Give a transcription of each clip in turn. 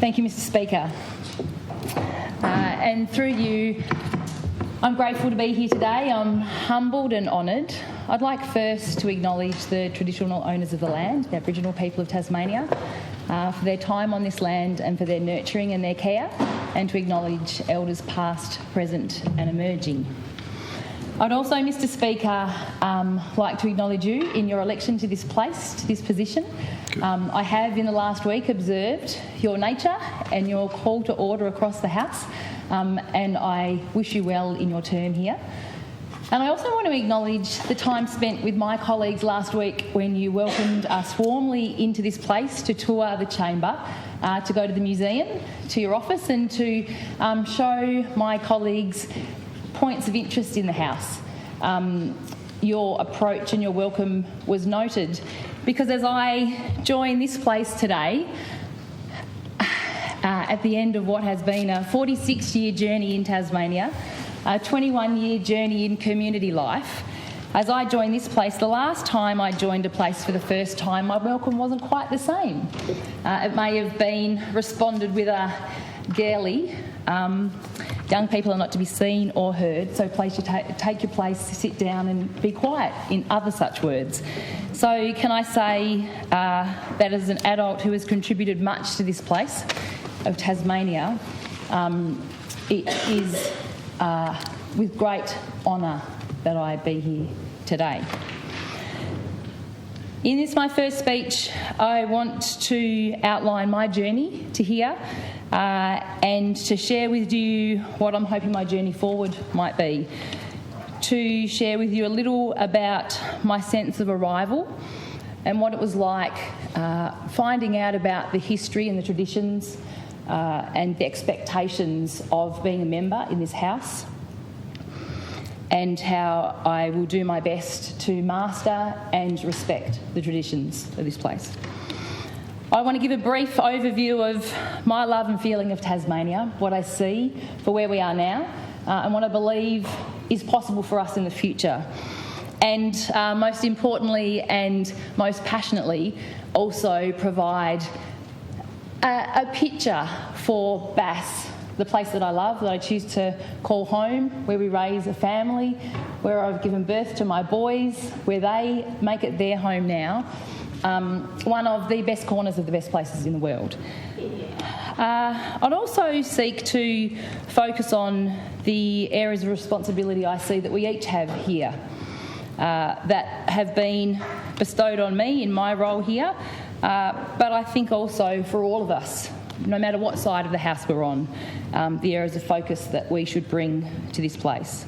Thank you, Mr. Speaker. And through you, I'm grateful to be here today. I'm humbled and honoured. I'd like first to acknowledge the traditional owners of the land, the Aboriginal people of Tasmania, for their time on this land and for their nurturing and their care, and to acknowledge elders past, present and emerging. I'd also, Mr. Speaker, like to acknowledge you in your election to this place, to this position. I have in the last week observed your nature and your call to order across the House, and I wish you well in your term here. And I also want to acknowledge the time spent with my colleagues last week when you welcomed us warmly into this place to tour the chamber, to go to the museum, to your office and to show my colleagues points of interest in the House. Your approach and your welcome was noted because as I join this place today, at the end of what has been a 46-year journey in Tasmania, a 21-year journey in community life, as I join this place, the last time I joined a place for the first time, my welcome wasn't quite the same. It may have been responded with a girly. Young people are not to be seen or heard, so please take your place, sit down and be quiet, in other such words. So can I say that as an adult who has contributed much to this place of Tasmania, it is with great honour that I be here today. In this, my first speech, I want to outline my journey to here and to share with you what I'm hoping my journey forward might be. To share with you a little about my sense of arrival and what it was like finding out about the history and the traditions and the expectations of being a member in this House, and how I will do my best to master and respect the traditions of this place. I want to give a brief overview of my love and feeling of Tasmania, what I see for where we are now, and what I believe is possible for us in the future. And most importantly and most passionately, also provide a picture for Bass, the place that I love, that I choose to call home, where we raise a family, where I've given birth to my boys, where they make it their home now. One of the best corners of the best places in the world. I'd also seek to focus on the areas of responsibility I see that we each have here, that have been bestowed on me in my role here, but I think also for all of us, no matter what side of the House we're on, the areas of focus that we should bring to this place.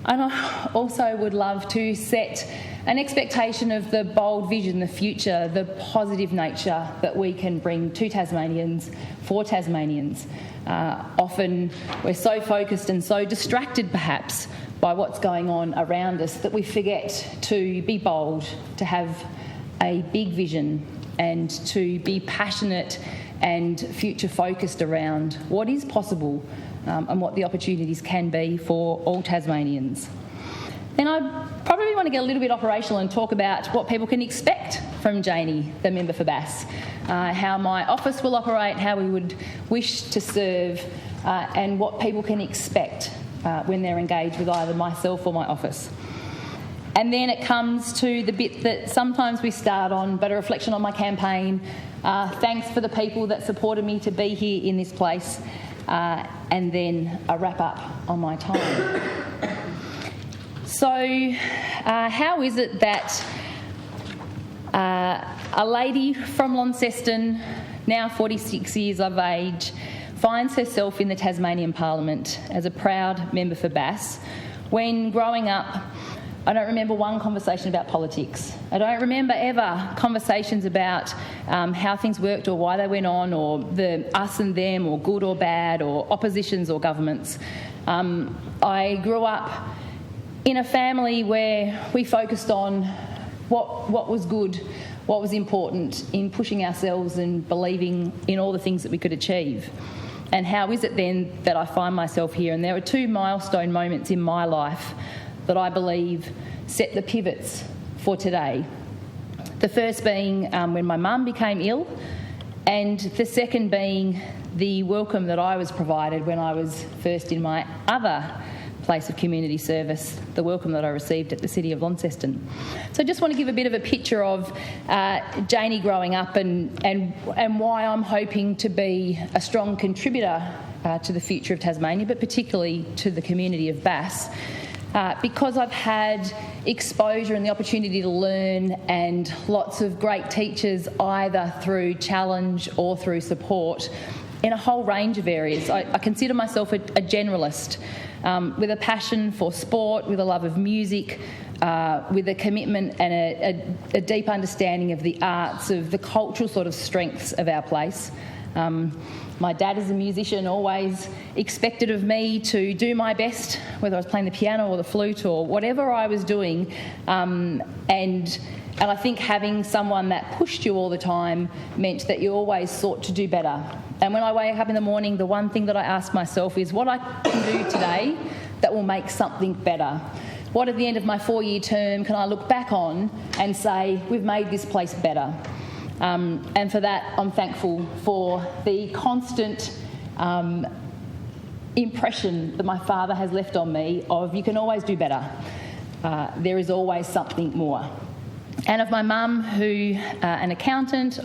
And I also would love to set an expectation of the bold vision, the future, the positive nature that we can bring to Tasmanians, for Tasmanians. Often we're so focused and so distracted perhaps by what's going on around us that we forget to be bold, to have a big vision and to be passionate and future focused around what is possible and what the opportunities can be for all Tasmanians. Then I probably want to get a little bit operational and talk about what people can expect from Janie, the member for Bass, how my office will operate, how we would wish to serve, and what people can expect when they're engaged with either myself or my office. And then it comes to the bit that sometimes we start on, but a reflection on my campaign. Thanks for the people that supported me to be here in this place, and then a wrap up on my time. So, how is it that a lady from Launceston, now 46 years of age, finds herself in the Tasmanian Parliament as a proud member for Bass, when growing up I don't remember one conversation about politics. I don't remember ever conversations about how things worked or why they went on, or the us and them, or good or bad, or oppositions or governments. I grew up in a family where we focused on what was good, what was important in pushing ourselves and believing in all the things that we could achieve. And how is it then that I find myself here? And there are two milestone moments in my life that I believe set the pivots for today. The first being when my mum became ill and the second being the welcome that I was provided when I was first in my other place of community service, the welcome that I received at the City of Launceston. So I just want to give a bit of a picture of Janie growing up and why I'm hoping to be a strong contributor to the future of Tasmania, but particularly to the community of Bass, because I've had exposure and the opportunity to learn and lots of great teachers either through challenge or through support in a whole range of areas. I consider myself a generalist with a passion for sport, with a love of music, with a commitment and a deep understanding of the arts, of the cultural sort of strengths of our place. My dad is a musician, always expected of me to do my best, whether I was playing the piano or the flute or whatever I was doing. And I think having someone that pushed you all the time meant that you always sought to do better. And when I wake up in the morning, the one thing that I ask myself is what I can do today that will make something better. What at the end of my 4-year term can I look back on and say, we've made this place better? And for that, I'm thankful for the constant impression that my father has left on me of you can always do better. There is always something more. And of my mum, who an accountant,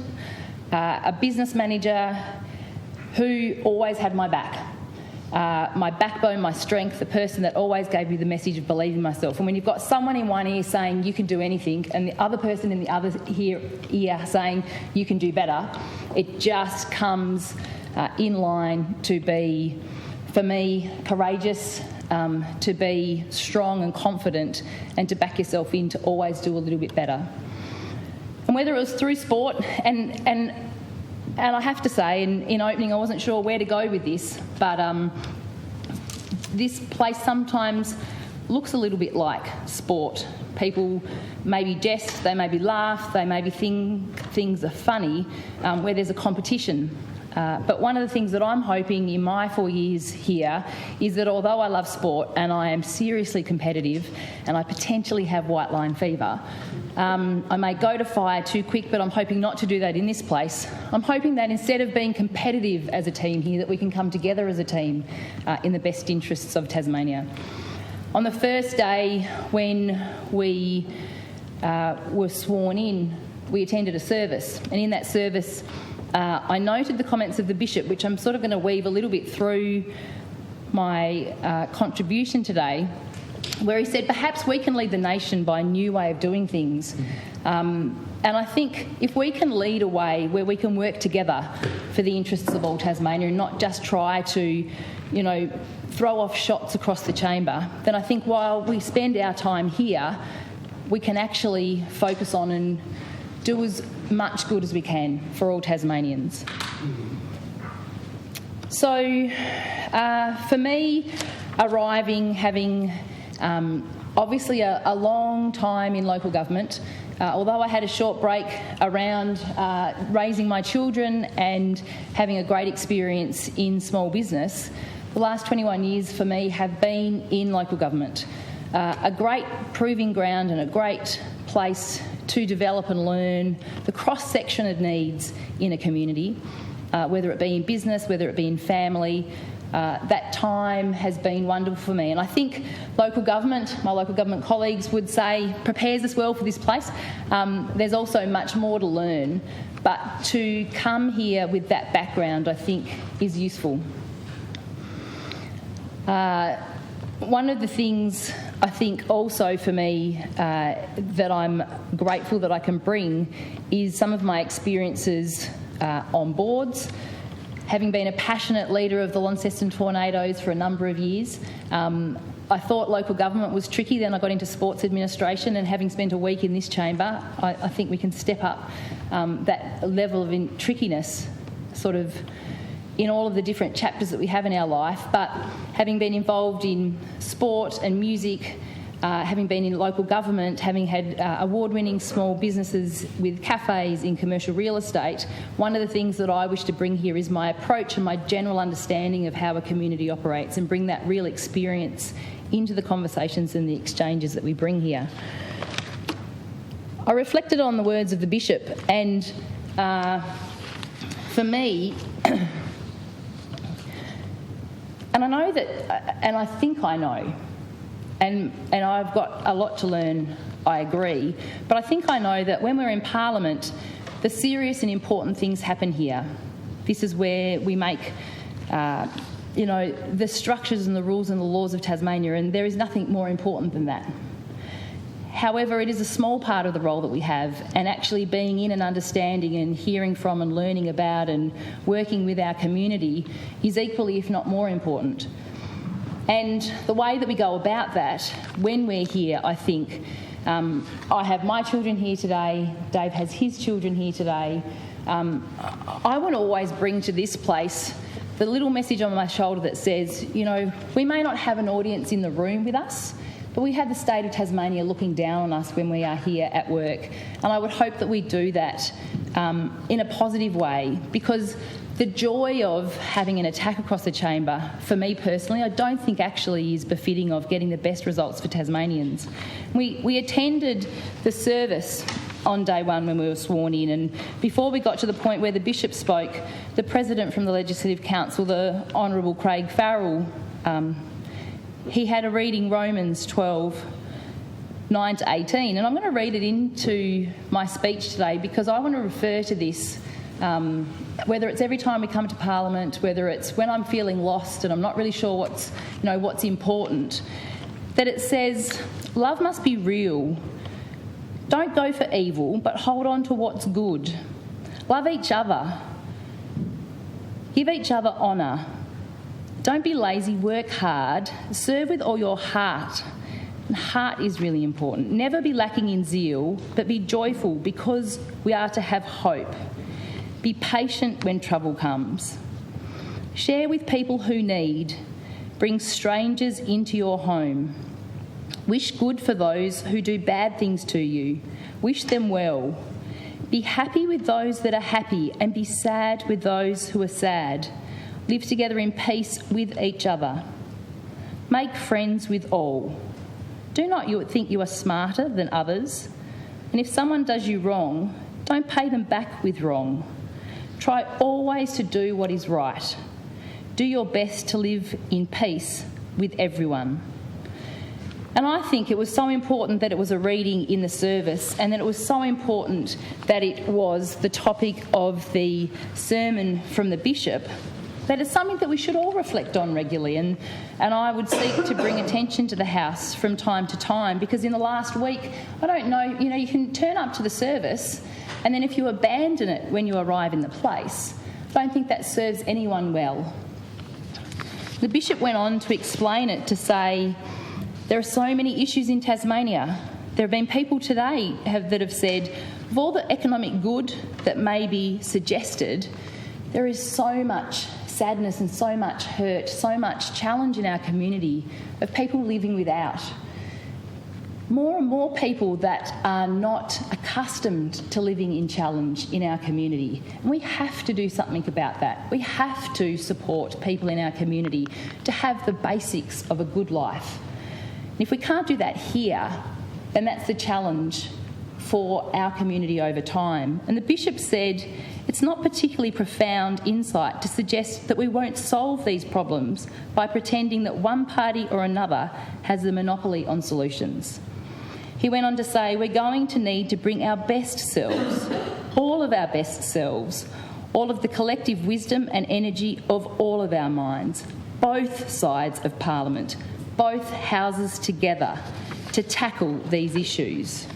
a business manager, who always had my back. My backbone, my strength, the person that always gave me the message of believing myself. And when you've got someone in one ear saying you can do anything and the other person in the other ear saying you can do better, it just comes in line to be, for me, courageous, to be strong and confident, and to back yourself in to always do a little bit better. And whether it was through sport, and I have to say, in opening, I wasn't sure where to go with this, but this place sometimes looks a little bit like sport. People maybe jest, they maybe laugh, they maybe think things are funny, where there's a competition. But one of the things that I'm hoping in my 4 years here is that although I love sport and I am seriously competitive and I potentially have white line fever, I may go to fire too quick, but I'm hoping not to do that in this place. I'm hoping that instead of being competitive as a team here, that we can come together as a team in the best interests of Tasmania. On the first day when we were sworn in, we attended a service, and in that service I noted the comments of the Bishop, which I'm sort of going to weave a little bit through my contribution today, where he said perhaps we can lead the nation by a new way of doing things. And I think if we can lead a way where we can work together for the interests of all Tasmania and not just try to, throw off shots across the chamber, then I think while we spend our time here, we can actually focus on and do as much good as we can for all Tasmanians. So for me, arriving, having obviously a long time in local government, although I had a short break around raising my children and having a great experience in small business, the last 21 years for me have been in local government. A great proving ground and a great place to develop and learn the cross-section of needs in a community, whether it be in business, whether it be in family. That time has been wonderful for me, and I think local government, my local government colleagues would say, prepares us well for this place. There's also much more to learn, but to come here with that background I think is useful. One of the things I think also for me that I'm grateful that I can bring is some of my experiences on boards. Having been a passionate leader of the Launceston Tornadoes for a number of years, I thought local government was tricky. Then I got into sports administration, and having spent a week in this chamber, I think we can step up that level of trickiness sort of in all of the different chapters that we have in our life. But having been involved in sport and music, having been in local government, having had award-winning small businesses with cafes in commercial real estate, one of the things that I wish to bring here is my approach and my general understanding of how a community operates, and bring that real experience into the conversations and the exchanges that we bring here. I reflected on the words of the Bishop, and for me, and I know that, and I think I know, and I've got a lot to learn, I agree, but I think I know that when we're in Parliament, the serious and important things happen here. This is where we make, the structures and the rules and the laws of Tasmania, and there is nothing more important than that. However, it is a small part of the role that we have, and actually being in and understanding and hearing from and learning about and working with our community is equally, if not more, important. And the way that we go about that when we're here, I think, I have my children here today, Dave has his children here today. I want to always bring to this place the little message on my shoulder that says, we may not have an audience in the room with us, but we have the state of Tasmania looking down on us when we are here at work. And I would hope that we do that in a positive way, because the joy of having an attack across the chamber, for me personally, I don't think actually is befitting of getting the best results for Tasmanians. We attended the service on day one when we were sworn in, and before we got to the point where the Bishop spoke, the President from the Legislative Council, the Honourable Craig Farrell, he had a reading Romans 12, 9 to 18, and I'm going to read it into my speech today because I want to refer to this, whether it's every time we come to Parliament, whether it's when I'm feeling lost and I'm not really sure what's important, that it says, love must be real. Don't go for evil, but hold on to what's good. Love each other. Give each other honour. Don't be lazy, work hard, serve with all your heart. And heart is really important. Never be lacking in zeal, but be joyful because we are to have hope. Be patient when trouble comes. Share with people who need. Bring strangers into your home. Wish good for those who do bad things to you. Wish them well. Be happy with those that are happy and be sad with those who are sad. Live together in peace with each other. Make friends with all. Do not think you are smarter than others. And if someone does you wrong, don't pay them back with wrong. Try always to do what is right. Do your best to live in peace with everyone. And I think it was so important that it was a reading in the service, and that it was so important that it was the topic of the sermon from the Bishop, that it's something that we should all reflect on regularly, and I would seek to bring attention to the House from time to time, because in the last week, I don't know, you can turn up to the service and then if you abandon it when you arrive in the place, I don't think that serves anyone well. The Bishop went on to explain it, to say, there are so many issues in Tasmania. There have been people today that have said, of all the economic good that may be suggested, there is so much sadness and so much hurt, so much challenge in our community of people living without. More and more people that are not accustomed to living in challenge in our community. And we have to do something about that. We have to support people in our community to have the basics of a good life. And if we can't do that here, then that's the challenge for our community over time. And the Bishop said it's not particularly profound insight to suggest that we won't solve these problems by pretending that one party or another has the monopoly on solutions. He went on to say, we're going to need to bring our best selves, all of our best selves, all of the collective wisdom and energy of all of our minds, both sides of Parliament, both houses together, to tackle these issues.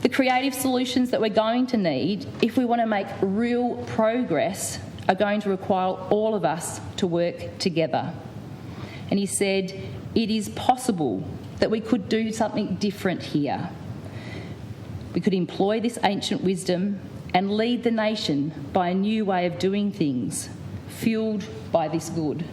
The creative solutions that we're going to need, if we want to make real progress, are going to require all of us to work together. And he said, it is possible that we could do something different here. We could employ this ancient wisdom and lead the nation by a new way of doing things, fuelled by this good.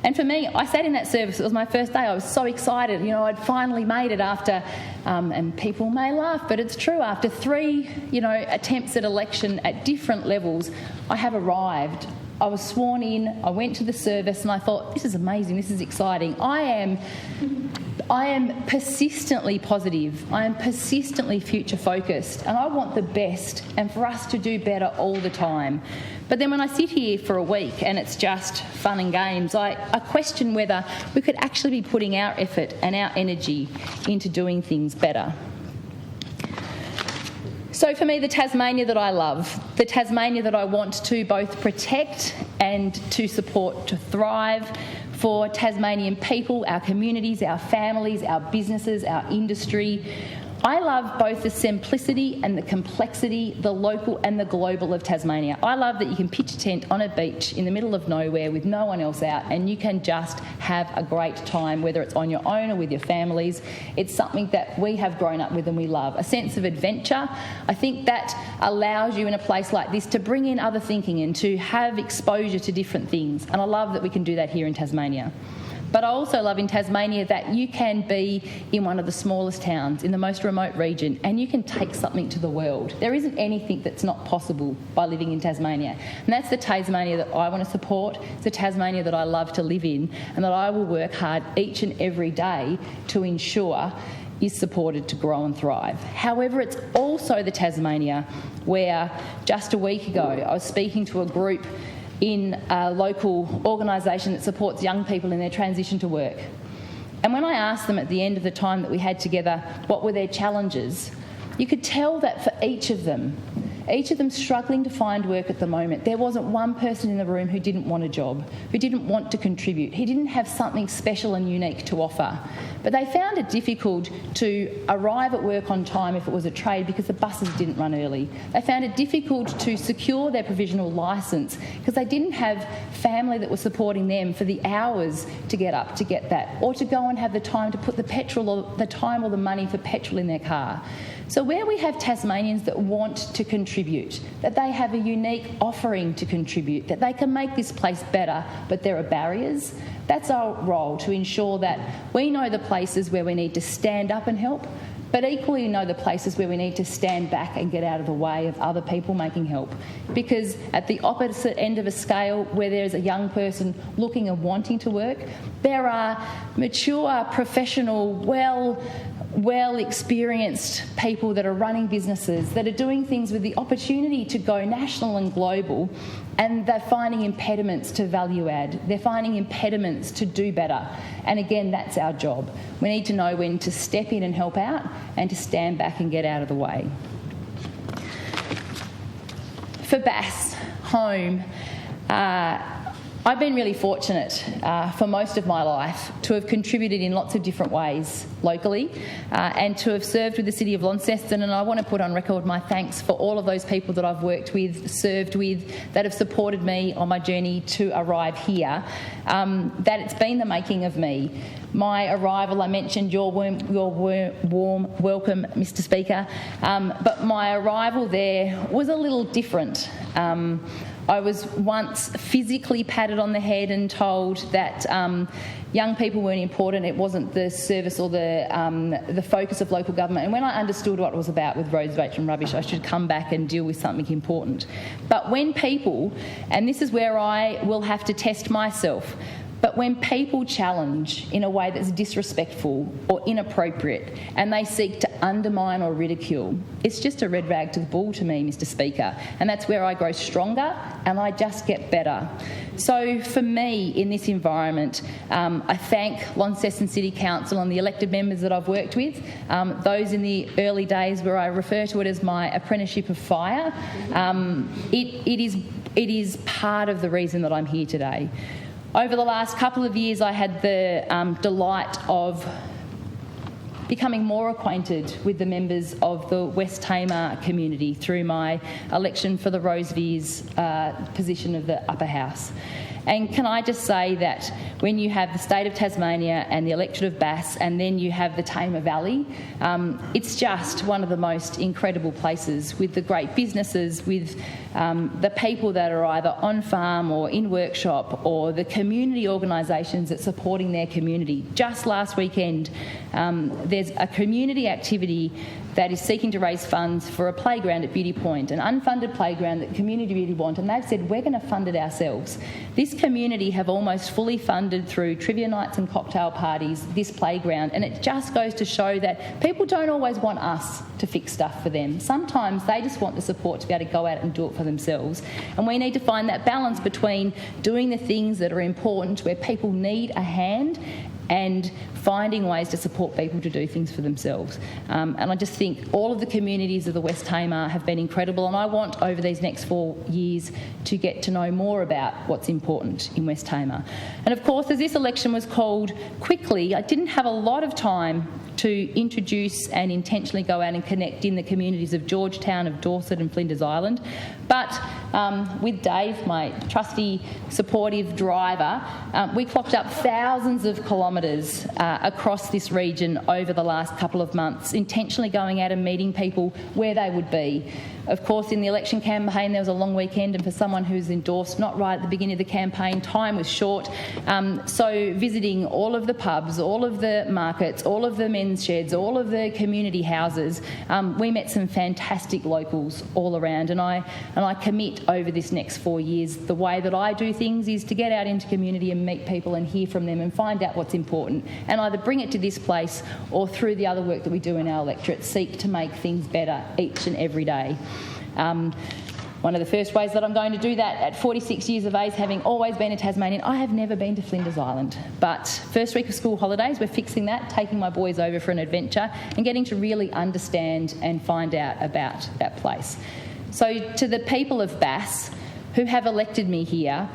And for me, I sat in that service. It was my first day. I was so excited. I'd finally made it after, and people may laugh, but it's true, after 3, attempts at election at different levels, I have arrived. I was sworn in, I went to the service, and I thought, this is amazing, this is exciting. I am I am persistently positive. I am persistently future focused, and I want the best and for us to do better all the time. But then when I sit here for a week and it's just fun and games, I question whether we could actually be putting our effort and our energy into doing things better. So for me, the Tasmania that I love, the Tasmania that I want to both protect and to support to thrive, for Tasmanian people, our communities, our families, our businesses, our industry. I love both the simplicity and the complexity, the local and the global of Tasmania. I love that you can pitch a tent on a beach in the middle of nowhere with no one else out and you can just have a great time, whether it's on your own or with your families. It's something that we have grown up with and we love. A sense of adventure. I think that allows you in a place like this to bring in other thinking and to have exposure to different things. And I love that we can do that here in Tasmania. But I also love in Tasmania that you can be in one of the smallest towns, in the most remote region, and you can take something to the world. There isn't anything that's not possible by living in Tasmania. And that's the Tasmania that I want to support. It's the Tasmania that I love to live in and that I will work hard each and every day to ensure is supported to grow and thrive. However, it's also the Tasmania where just a week ago I was speaking to a group in a local organisation that supports young people in their transition to work. And when I asked them at the end of the time that we had together what were their challenges, you could tell that for each of them struggling to find work at the moment, there wasn't one person in the room who didn't want a job, who didn't want to contribute, who didn't have something special and unique to offer. But they found it difficult to arrive at work on time if it was a trade because the buses didn't run early. They found it difficult to secure their provisional licence because they didn't have family that was supporting them for the hours to get up to get that, or to go and have the time to put the petrol or the time or the money for petrol in their car. So where we have Tasmanians that want to contribute, that they have a unique offering to contribute, that they can make this place better, but there are barriers, that's our role, to ensure that we know the places where we need to stand up and help, but equally know the places where we need to stand back and get out of the way of other people making help. Because at the opposite end of a scale, where there's a young person looking and wanting to work, there are mature, professional, well-experienced people that are running businesses, that are doing things with the opportunity to go national and global, and they're finding impediments to value add. They're finding impediments to do better. And again, that's our job. We need to know when to step in and help out and to stand back and get out of the way. For Bass Home, I've been really fortunate for most of my life to have contributed in lots of different ways locally and to have served with the City of Launceston, and I want to put on record my thanks for all of those people that I've worked with, served with, that have supported me on my journey to arrive here, that it's been the making of me. My arrival, I mentioned your warm welcome, Mr Speaker, but my arrival there was a little different. I was once physically patted on the head and told that young people weren't important, it wasn't the service or the focus of local government. And when I understood what it was about with roads, rates and rubbish, I should come back and deal with something important. But when people, and this is where I will have to test myself, but when people challenge in a way that's disrespectful or inappropriate and they seek to undermine or ridicule, it's just a red rag to the bull to me, Mr Speaker. And that's where I grow stronger and I just get better. So for me, in this environment, I thank Launceston City Council and the elected members that I've worked with, those in the early days where I refer to it as my apprenticeship of fire. It is part of the reason that I'm here today. Over the last couple of years, I had the delight of becoming more acquainted with the members of the West Tamar community through my election for the Rosevears position of the upper house. And can I just say that when you have the state of Tasmania and the electorate of Bass, and then you have the Tamar Valley, it's just one of the most incredible places, with the great businesses, with the people that are either on farm or in workshop, or the community organisations that are supporting their community. Just last weekend, there's a community activity that is seeking to raise funds for a playground at Beauty Point, an unfunded playground that the community really want, and they've said, we're going to fund it ourselves. This community have almost fully funded through trivia nights and cocktail parties this playground, and it just goes to show that people don't always want us to fix stuff for them. Sometimes they just want the support to be able to go out and do it for themselves, and we need to find that balance between doing the things that are important where people need a hand and finding ways to support people to do things for themselves. And I just think all of the communities of the West Tamar have been incredible, and I want over these next 4 years to get to know more about what's important in West Tamar. And of course, as this election was called quickly, I didn't have a lot of time to introduce and intentionally go out and connect in the communities of Georgetown, of Dorset and Flinders Island. But with Dave, my trusty, supportive driver, we clocked up thousands of kilometres across this region over the last couple of months, intentionally going out and meeting people where they would be. Of course, in the election campaign, there was a long weekend, and for someone who's endorsed not right at the beginning of the campaign, time was short. So visiting all of the pubs, all of the markets, all of the men's sheds, all of the community houses, we met some fantastic locals all around, and I commit over this next 4 years, the way that I do things is to get out into community and meet people and hear from them and find out what's important, and either bring it to this place or through the other work that we do in our electorate, seek to make things better each and every day. One of the first ways that I'm going to do that at 46 years of age, having always been a Tasmanian, I have never been to Flinders Island. But first week of school holidays, we're fixing that, taking my boys over for an adventure and getting to really understand and find out about that place. So to the people of Bass who have elected me here,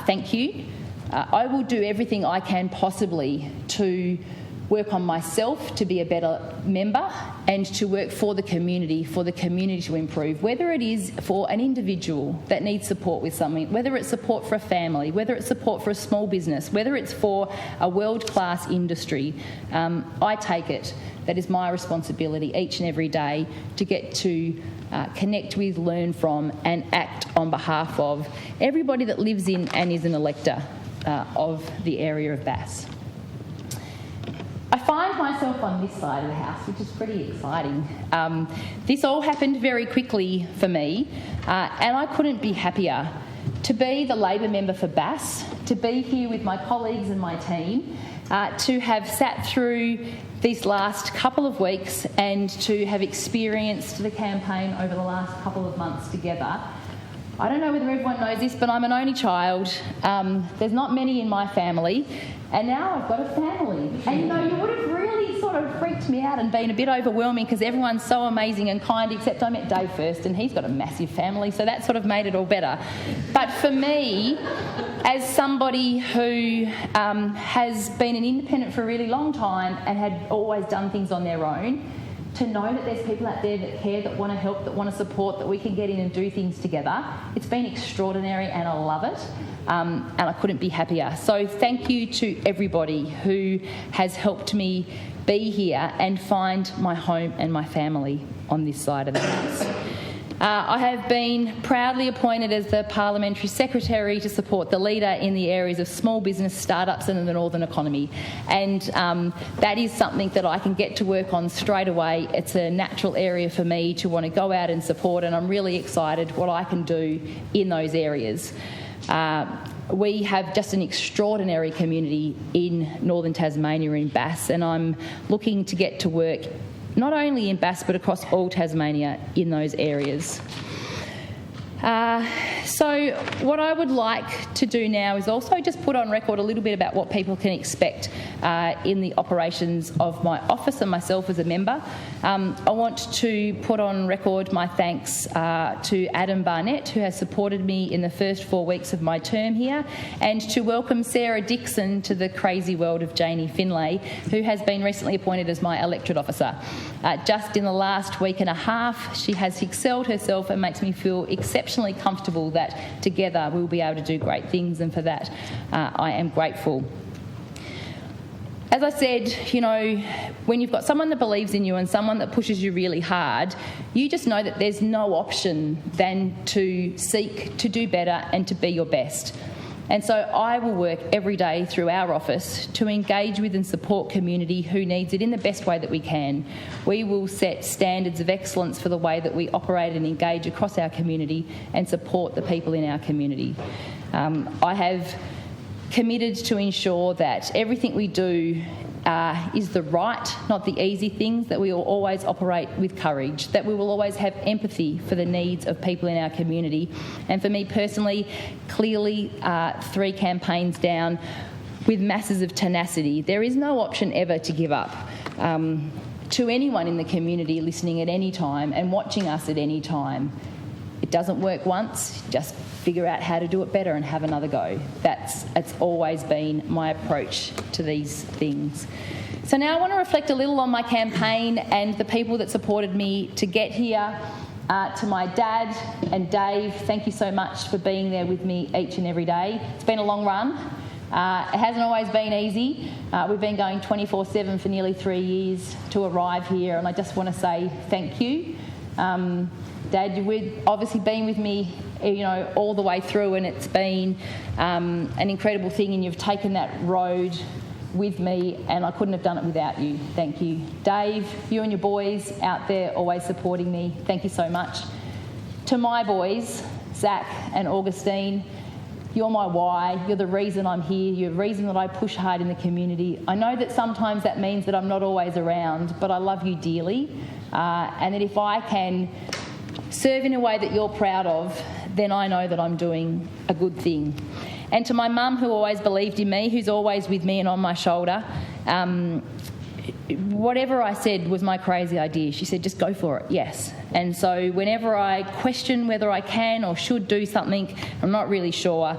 thank you. I will do everything I can possibly to work on myself to be a better member and to work for the community to improve, whether it is for an individual that needs support with something, whether it's support for a family, whether it's support for a small business, whether it's for a world-class industry. I take it that is my responsibility each and every day to get to connect with, learn from and act on behalf of everybody that lives in and is an elector of the area of Bass. I find myself on this side of the house, which is pretty exciting. This all happened very quickly for me, and I couldn't be happier to be the Labor member for Bass, to be here with my colleagues and my team, to have sat through these last couple of weeks and to have experienced the campaign over the last couple of months together. I don't know whether everyone knows this, but I'm an only child. There's not many in my family, and now I've got a family. And you would have really sort of freaked me out and been a bit overwhelming because everyone's so amazing and kind, except I met Dave first, and he's got a massive family, so that sort of made it all better. But for me, as somebody who has been an independent for a really long time and had always done things on their own, to know that there's people out there that care, that want to help, that want to support, that we can get in and do things together. It's been extraordinary and I love it, and I couldn't be happier. So thank you to everybody who has helped me be here and find my home and my family on this side of the house. I have been proudly appointed as the Parliamentary Secretary to support the leader in the areas of small business, startups and the northern economy. And that is something that I can get to work on straight away. It's a natural area for me to want to go out and support, and I'm really excited what I can do in those areas. We have just an extraordinary community in northern Tasmania in Bass, and I'm looking to get to work not only in Bass but across all Tasmania in those areas. So what I would like to do now is also just put on record a little bit about what people can expect in the operations of my office and myself as a member. I want to put on record my thanks to Adam Barnett, who has supported me in the first 4 weeks of my term here, and to welcome Sarah Dixon to the crazy world of Janie Finlay, who has been recently appointed as my electorate officer. Just in the last week and a half, she has excelled herself and makes me feel exceptionally comfortable that together we'll be able to do great things, and for that I am grateful. As I said, when you've got someone that believes in you and someone that pushes you really hard, you just know that there's no option than to seek to do better and to be your best. And so I will work every day through our office to engage with and support community who needs it in the best way that we can. We will set standards of excellence for the way that we operate and engage across our community and support the people in our community. I have committed to ensure that everything we do is the right, not the easy things, that we will always operate with courage, that we will always have empathy for the needs of people in our community. And for me personally, clearly 3 campaigns down with masses of tenacity, there is no option ever to give up. To anyone in the community listening at any time and watching us at any time, it doesn't work once, just figure out how to do it better and have another go. It's always been my approach to these things. So now I want to reflect a little on my campaign and the people that supported me to get here. To my dad and Dave, thank you so much for being there with me each and every day. It's been a long run. It hasn't always been easy. We've been going 24/7 for nearly 3 years to arrive here, and I just want to say thank you. Dad, you've obviously been with me, all the way through, and it's been an incredible thing, and you've taken that road with me, and I couldn't have done it without you. Thank you. Dave, you and your boys out there always supporting me. Thank you so much. To my boys, Zach and Augustine, you're my why. You're the reason I'm here. You're the reason that I push hard in the community. I know that sometimes that means that I'm not always around, but I love you dearly, and that if I can serve in a way that you're proud of, then I know that I'm doing a good thing. And to my mum, who always believed in me, who's always with me and on my shoulder, whatever I said was my crazy idea. She said, just go for it, yes. And so whenever I question whether I can or should do something, I'm not really sure.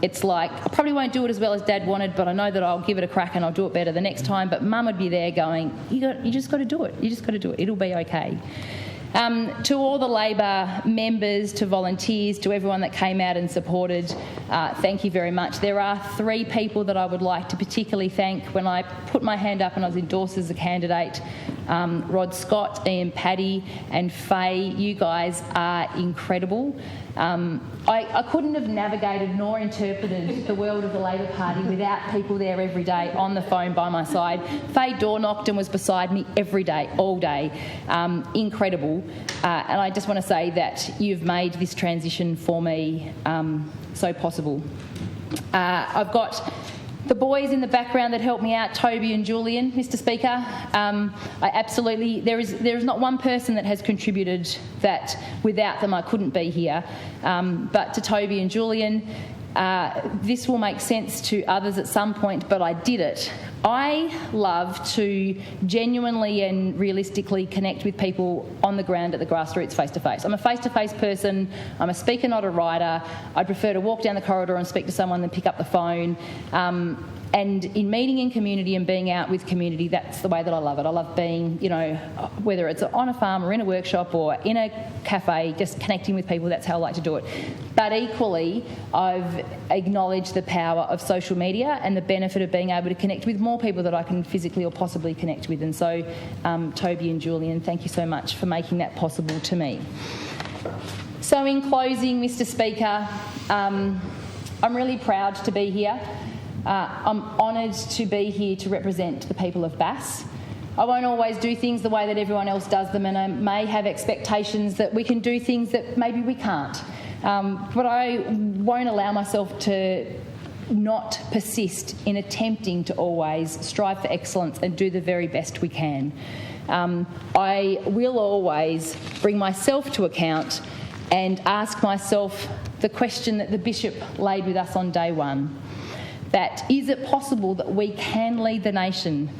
It's like, I probably won't do it as well as Dad wanted, but I know that I'll give it a crack and I'll do it better the next time. But Mum would be there going, you just got to do it. You just got to do it. It'll be okay. To all the Labor members, to volunteers, to everyone that came out and supported, thank you very much. There are 3 people that I would like to particularly thank. When I put my hand up and I was endorsed as a candidate, Rod Scott, Ian Paddy and Faye, you guys are incredible. I couldn't have navigated nor interpreted the world of the Labor Party without people there every day on the phone by my side. Faye door knocked and was beside me every day, all day. Incredible. And I just want to say that you've made this transition for me so possible. I've got the boys in the background that helped me out, Toby and Julian, Mr. Speaker. There is not one person that has contributed that without them I couldn't be here. But to Toby and Julian, this will make sense to others at some point, but I did it. I love to genuinely and realistically connect with people on the ground at the grassroots face-to-face. I'm a face-to-face person. I'm a speaker, not a writer. I'd prefer to walk down the corridor and speak to someone than pick up the phone. And in meeting in community and being out with community, that's the way that I love it. I love being, whether it's on a farm or in a workshop or in a cafe, just connecting with people. That's how I like to do it. But equally, I've acknowledged the power of social media and the benefit of being able to connect with more people that I can physically or possibly connect with. And so, Toby and Julian, thank you so much for making that possible to me. So in closing, Mr. Speaker, I'm really proud to be here. I'm honoured to be here to represent the people of Bass. I won't always do things the way that everyone else does them, and I may have expectations that we can do things that maybe we can't. But I won't allow myself to not persist in attempting to always strive for excellence and do the very best we can. I will always bring myself to account and ask myself the question that the Bishop laid with us on day one. That is it possible that we can lead the nation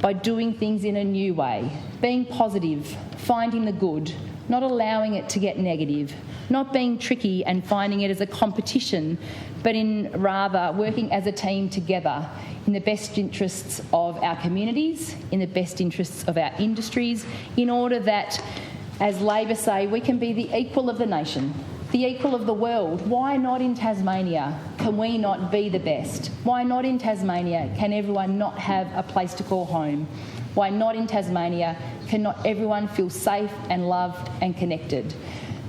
by doing things in a new way, being positive, finding the good, not allowing it to get negative, not being tricky and finding it as a competition, but in rather working as a team together in the best interests of our communities, in the best interests of our industries, in order that, as Labor say, we can be the equal of the nation, the equal of the world. Why not in Tasmania can we not be the best? Why not in Tasmania can everyone not have a place to call home? Why not in Tasmania can not everyone feel safe and loved and connected?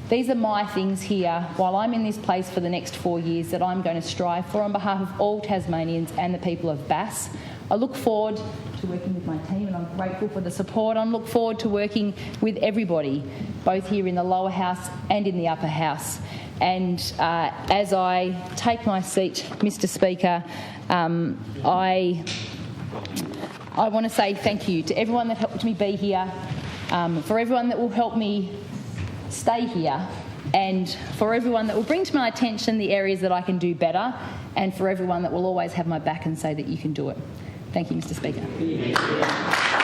These are my things here while I'm in this place for the next 4 years that I'm going to strive for on behalf of all Tasmanians and the people of Bass. I look forward to working with my team, and I'm grateful for the support. I look forward to working with everybody, both here in the lower house and in the upper house. And as I take my seat, Mr. Speaker, I want to say thank you to everyone that helped me be here, for everyone that will help me stay here, and for everyone that will bring to my attention the areas that I can do better, and for everyone that will always have my back and say that you can do it. Thank you, Mr. Speaker.